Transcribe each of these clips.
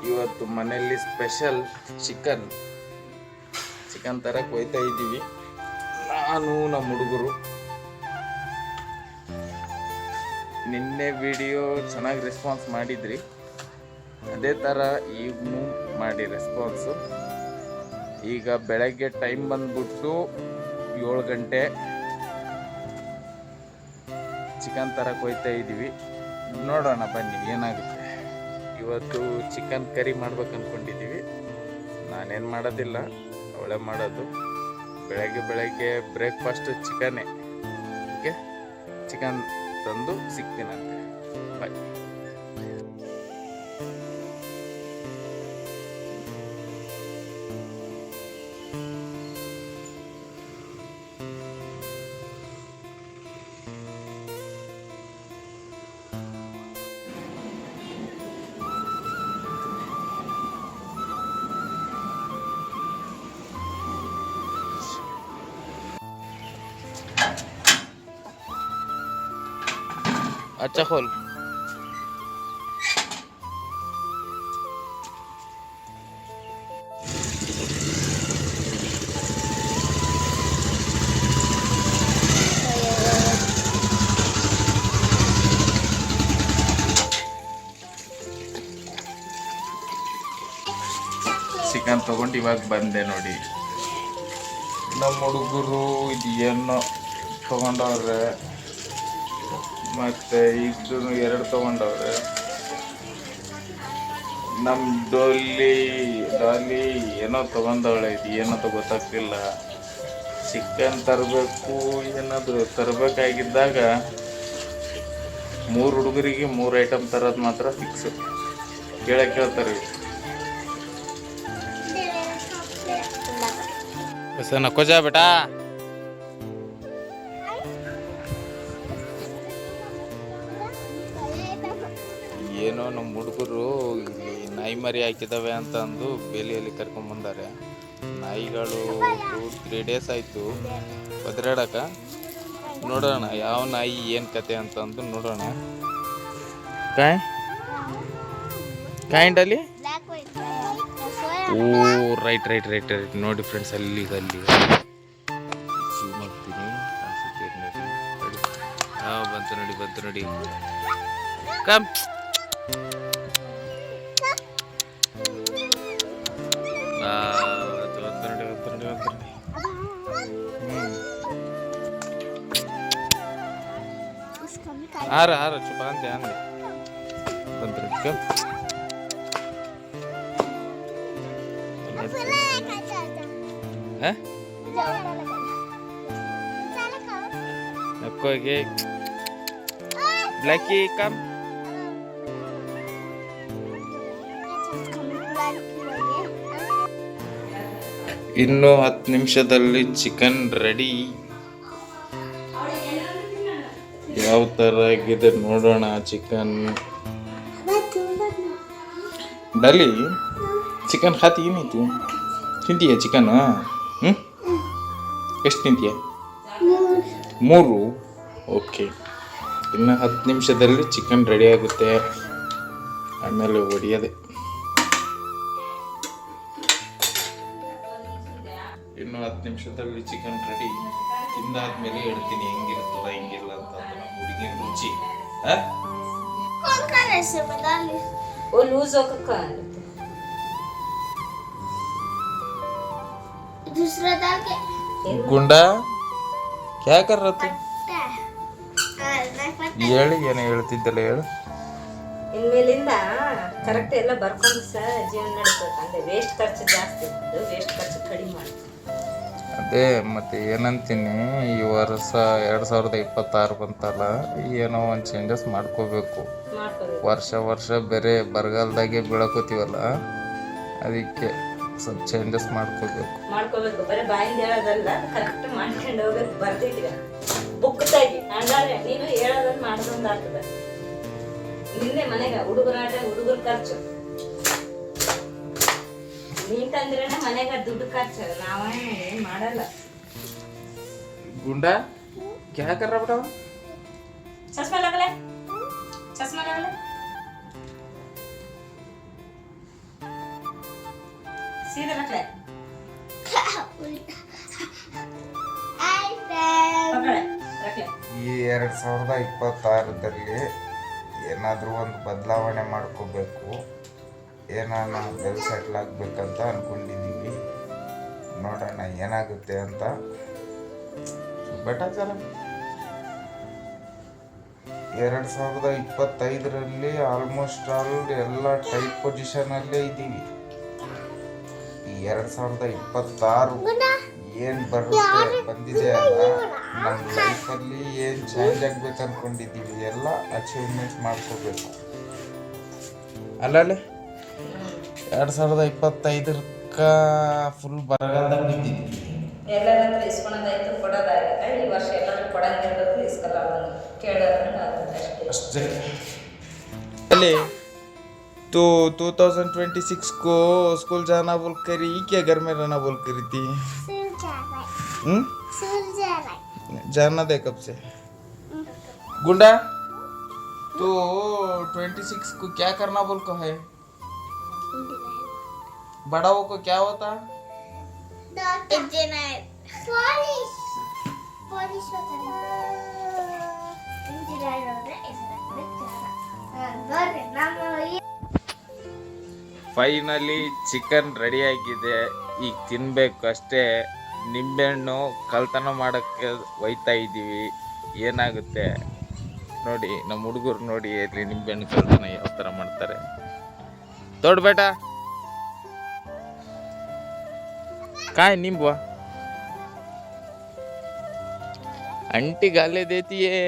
ಇವತ್ತು ಮನೆಯಲ್ಲಿ special chicken ತರಕ್ಕೆ ಹೋಯ್ತಾ ಇದ್ದೀವಿ. ನಾನು ನಮ್ಮ ಹುಡುಗರು. ನಿನ್ನೆ ವಿಡಿಯೋ ಚೆನ್ನಾಗಿ ರೆಸ್ಪಾನ್ಸ್ ಮಾಡಿದ್ರಿ, ಅದೇ ಥರ ಈಗಲೂ ಮಾಡಿ ರೆಸ್ಪಾನ್ಸು. ಈಗ ಬೆಳಗ್ಗೆ ಟೈಮ್ ಬಂದ್ಬಿಟ್ಟು 7 ಗಂಟೆ. ಚಿಕನ್ ತರಕ್ಕೆ ಹೋಯ್ತಾ ಇದ್ದೀವಿ. ನೋಡೋಣ ಬನ್ನಿ ಏನಾಗುತ್ತೆ. ಇವತ್ತು ಚಿಕನ್ ಕರಿ ಮಾಡ್ಬೇಕು ಅಂದ್ಕೊಂಡಿದ್ದೀವಿ. ನಾನೇನು ಮಾಡೋದಿಲ್ಲ, ಅವಳೇ ಮಾಡೋದು. ಬೆಳಗ್ಗೆ ಬ್ರೇಕ್ಫಾಸ್ಟ್ ಚಿಕನ್ನೇ. ಓಕೆ, ಚಿಕನ್ ತಂದು ಸಿಗ್ತೀನಂತೆ. ಬಾಯ್. अच्छा खोल. ಚಿಕನ್ ತಗೊಂಡು ಇವಾಗ ಬಂದೆ ನೋಡಿ. ನಮ್ಮ ಹುಡುಗರು ಇದು ಏನೋ ತಗೊಂಡವ್ರೆ, ಮತ್ತು ಇದು 2 ತಗೊಂಡವ್ರೆ. ನಮ್ಮ ಡಾಲಿ ಏನೋ ತಗೊಂಡವಳೆ, ಇದು ಏನೋ ಗೊತ್ತಾಗ್ತಿಲ್ಲ. ಚಿಕನ್ ತರಬೇಕು, ಏನಾದರೂ ತರಬೇಕಾಗಿದ್ದಾಗ 3 ಹುಡುಗರಿಗೆ 3 ಐಟಮ್ ತರೋದು ಮಾತ್ರ ಫಿಕ್ಸು. ಕೇಳ್ತಾರೆ. ಬಸ್ ನಕ್ಕೋ ಜಾ ಬೇಟಾ. ಏನೋ ನಮ್ಮ ಹುಡುಗರು ಇಲ್ಲಿ ನಾಯಿ ಮರಿ ಹಾಕಿದ್ದಾವೆ ಅಂತ ಅಂದು ಬೇಲಿಯಲ್ಲಿ ಕರ್ಕೊಂಬಂದಾರೆ. ನಾಯಿಗಳು 2-3 ಡೇಸ್ ಆಯಿತು ಒದರಾಡಕ. ನೋಡೋಣ ಯಾವ ನಾಯಿ ಏನು ಕತೆ ಅಂತಂದು ನೋಡೋಣ. ಕಾಯಿಂಡಲ್ಲಿ ಓ ರೈಟ್ ನೋಡಿ ಫ್ರೆಂಡ್ಸ್, ಅಲ್ಲಿ ಜೂಮ್ ಮಾಡ್ತೀನಿ. ಬಂತು ನೋಡಿ ಕಮ್. ಹಾರ ಚುಪ ಅಂತೆ ಅಂದೆ ಬಂತು ನೋಡಿ ಕಮ್. ನಕ್ಕೋಗೆ Blackie come. ಇನ್ನು 10 ನಿಮಿಷದಲ್ಲಿ ಚಿಕನ್ ರೆಡಿ. ಯಾವ ಥರ ಆಗಿದೆ ನೋಡೋಣ ಚಿಕನ್. ಡಾಲಿ ಚಿಕನ್ ಖಾತಿ ಏನೈತಿ? ತಿಂತೀಯ ಚಿಕನ್? ಎಷ್ಟು ತಿಂತೀಯ? 3. ಓಕೆ, ಇನ್ನು 10 ನಿಮಿಷದಲ್ಲಿ ಚಿಕನ್ ರೆಡಿ ಆಗುತ್ತೆ. ಆಮೇಲೆ ಹೊಡಿಯೋದೆ. ಇನ್ನು 10 ನಿಮಿಷದಲ್ಲಿ ಚಿಕನ್ ರೆಡಿ. ತಿಂದಾದ್ಮೇಲೆ ಹೇಳ್ತೀನಿ ಹೆಂಗಿರ್ತದ ಹೆಂಗಿಲ್ಲ ಅಂತ ನಮ್ಮ ಹುಡುಗಿನ ರುಚಿ. ಗುಂಡಾ ಕ್ಯಾ ಕರ್ ರहा तू? ಹೇಳಿ, ಏನೋ ಹೇಳ್ತಿದ್ದಲ್ಲ ಹೇಳು. ಇನ್ಮೇಲಿಂದ ಕರೆಕ್ಟ್ ಎಲ್ಲ ಬರ್ಕೊಂಡು ಜೀವನ ನಡೆಸಬೇಕು. ಅಂದ್ರೆ ವೇಸ್ಟ್ ಖರ್ಚು ಜಾಸ್ತಿ ಇತ್ತು, ವೇಸ್ಟ್ ಖರ್ಚು ಕಡಿಮೆ ಮಾಡಿ. ಅದೇ ಮತ್ತೆ ಏನಂತೀನಿ, ಈ ವರ್ಷ 2026 ಬಂತಲ್ಲ, ಏನೋ ಒಂದು ಚೇಂಜಸ್ ಮಾಡ್ಕೋಬೇಕು. ವರ್ಷ ಬೇರೆ ಬರಗಾಲದಾಗೆ ಬೀಳಕೋತೀವಲ್ಲ, ಅದಕ್ಕೆ ಸ್ವಲ್ಪ ಚೇಂಜಸ್ ಮಾಡ್ಕೋಬೇಕು. ಬರೀ ಬಾಯಿಂದ ಹೇಳೋದಲ್ಲ, ಕರೆಕ್ಟ್ ಮಾಡ್ಕೊಂಡು ಹೋಗೋದು. ಬರ್ತಿದ್ವಿ ಬುಕ್ ತೆಗಿ ಹಂಗಾದ್ರೆ ನೀನು ಹೇಳೋದನ್ನ ಮಾಡ್ದೊಂದು ಆಗ್ತದೆ. ನಿನ್ನೆ ಮನೆಗೆ ಹುಡುಗರಾಟ, ಹುಡುಗರ ಖರ್ಚು ನೀನ್ ತಂದ್ರೇನೆ ಮನೆಗೆ ದುಡ್ಡು ಖರ್ಚು. ನಾವೇ ಏನ್ ಮಾಡಲ್ಲ. गुंडा क्या कर रहा बेटा? चश्मा लगा ले, चश्मा लगा ले. ಸೀದಾ ರಕ್ಲೆ ಈ 2026ರಲ್ಲಿ ಏನಾದರೂ ಒಂದು ಬದಲಾವಣೆ ಮಾಡ್ಕೋಬೇಕು, ಏನಾನ ವೆಲ್ ಸೆಟ್ಲ್ ಆಗಬೇಕಂತ ಅಂದ್ಕೊಂಡಿದ್ದೀವಿ. ನೋಡೋಣ ಏನಾಗುತ್ತೆ ಅಂತ. ಬೆಟರ್ ಚಲ 2025ರಲ್ಲಿ ಆಲ್ಮೋಸ್ಟ್ ಆಲ್ ಎಲ್ಲ ಟೈಟ್ ಪೊಸಿಷನಲ್ಲೇ ಇದ್ದೀವಿ. ಈ 2026 ಏನು ಬರುತ್ತೆ ಬಂದಿದೆ ಅಲ್ಲ, ನಮ್ಮ ಲೈಫಲ್ಲಿ ಏನು ಚೇಂಜ್ ಆಗ್ಬೇಕು ಅನ್ಕೊಂಡಿದ್ದೀವಿ ಎಲ್ಲ ಅಚೀವ್ಮೆಂಟ್ ಮಾಡ್ಕೋಬೇಕು ಅಲ್ಲೇ. 2025ಕ್ಕ ಫುಲ್ ಬರಗಾಲದಾಗ ಬಿದ್ದಿದ್ವಿ. ಎಲ್ಲರ ಹತ್ರ ಇಸ್ಕೊಳೋದಾಯ್ತು, ಕೊಡೋದಾಗತ್ತೆ. ಈ ವರ್ಷ ಎಲ್ಲರೂ ಕೊಡಂಗಿರೋದು ಇಸ್ಕೊಲ್ಲ, ಕೇಳೋದ್ರಿಂದ ಅಷ್ಟೇ. अरे तो 2026 को स्कूल जाना बोल करी, क्या घर में रहना बोल करी थी? जाना दे कब से? गुंडा तो 26 को क्या करना बोल को है? बड़ा हो को क्या होता? ಫೈನಲಿ ಚಿಕನ್ ರೆಡಿ ಆಗಿದೆ, ಈಗ ತಿನ್ಬೇಕು ಅಷ್ಟೇ. ನಿಂಬೆಹಣ್ಣು ಕಳ್ತನ ಮಾಡೋಕ್ಕೆ ಒಯ್ತಾ ಇದ್ದೀವಿ, ಏನಾಗುತ್ತೆ ನೋಡಿ. ನಮ್ಮ ಹುಡುಗರು ನೋಡಿ ಇಲ್ಲಿ ನಿಂಬೆಹಣ್ಣು ಕಳ್ತನ ಯಾವ ಥರ ಮಾಡ್ತಾರೆ. ತೋಡ್ ಬೇಟ ಕಾಯ್ नींबू आंटी गाले देती है,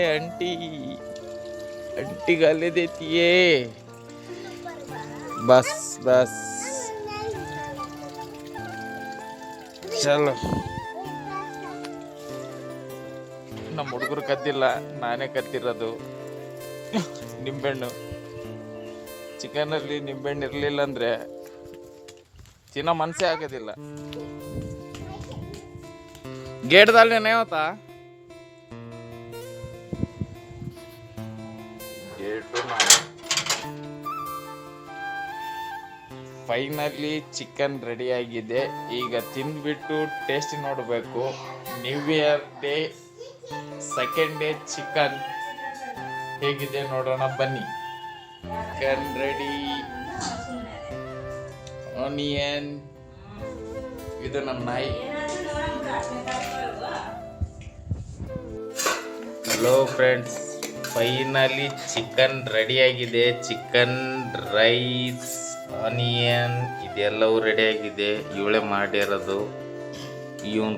आंटी गाले देती है. बस बस ಚಲೋ. ನಮ್ಮ ಹುಡುಗರು ಕದ್ದಿಲ್ಲ, ನಾನೇ ಕದ್ದಿರೋದು ನಿಂಬೆಹಣ್ಣು. ಚಿಕನಲ್ಲಿ ನಿಂಬೆಹಣ್ಣು ಇರಲಿಲ್ಲ ಅಂದರೆ ತಿನ್ನೋ ಮನಸ್ಸೇ ಆಗೋದಿಲ್ಲ. ಗೇಟ್ದಲ್ಲೇನೇ ಹೋತಾ ಗೇಟು. ಫೈನಲಿ ಚಿಕನ್ ರೆಡಿ ಆಗಿದೆ, ಈಗ ತಿಂದ್ಬಿಟ್ಟು ಟೇಸ್ಟ್ ನೋಡಬೇಕು. New year day second day chicken ಹೇಗಿದೆ ನೋಡೋಣ ಬನ್ನಿ. ಚಿಕನ್ ರೆಡಿ, ಆನಿಯನ್, ಇದು ನಮ್ಮ ನಾಯಿ. Hello friends, finally chicken ready ಆಗಿದೆ. ಚಿಕನ್ ರೈಸ್, ಆನಿಯನ್ ಇದೆಲ್ಲವೂ ರೆಡಿ ಆಗಿದೆ. ಇವಳೇ ಮಾಡಿರೋದು. ಇವನು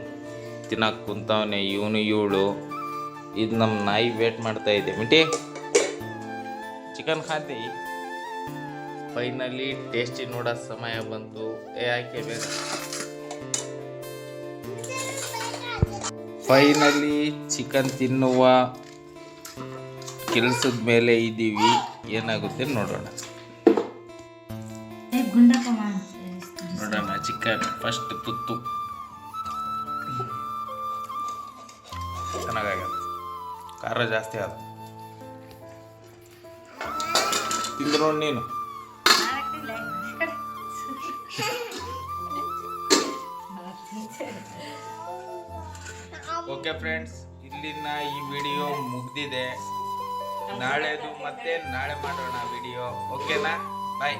ತಿನ್ನಕ್ಕೆ ಕುಂತವನೆ, ಇವಳು. ಇದು ನಮ್ಮ ನಾಯಿ ವೇಟ್ ಮಾಡ್ತಾ ಇದೆ. ಮಿಂಟಿ ಚಿಕನ್ ಖಾತಿ. ಫೈನಲಿ ಟೇಸ್ಟಿ ನೋಡೋ ಸಮಯ ಬಂತು. ಯಾಕೆ ಬೇಗ ಫೈನಲಿ ಚಿಕನ್ ತಿನ್ನುವ ಕೆಲಸದ ಮೇಲೆ ಇದ್ದೀವಿ. ಏನಾಗುತ್ತೆ ನೋಡೋಣ. ನೋಡೋಣ ಚಿಕನ್ ಫಸ್ಟ್ ತುತ್ತು ಚೆನ್ನಾಗಾಗ್ಯದ. ಖಾರ ಜಾಸ್ತಿ ಆದ. ತಿಂದು ನೋಡಿ ನೀನು. ಓಕೆ ಫ್ರೆಂಡ್ಸ್, ಇಲ್ಲಿನ ಈ ವಿಡಿಯೋ ಮುಗ್ದಿದೆ. ನಾಳೆದು ಮತ್ತೆ ನಾಳೆ ಮಾಡೋಣ ವಿಡಿಯೋ. ಓಕೆನಾ? ಬಾಯ್.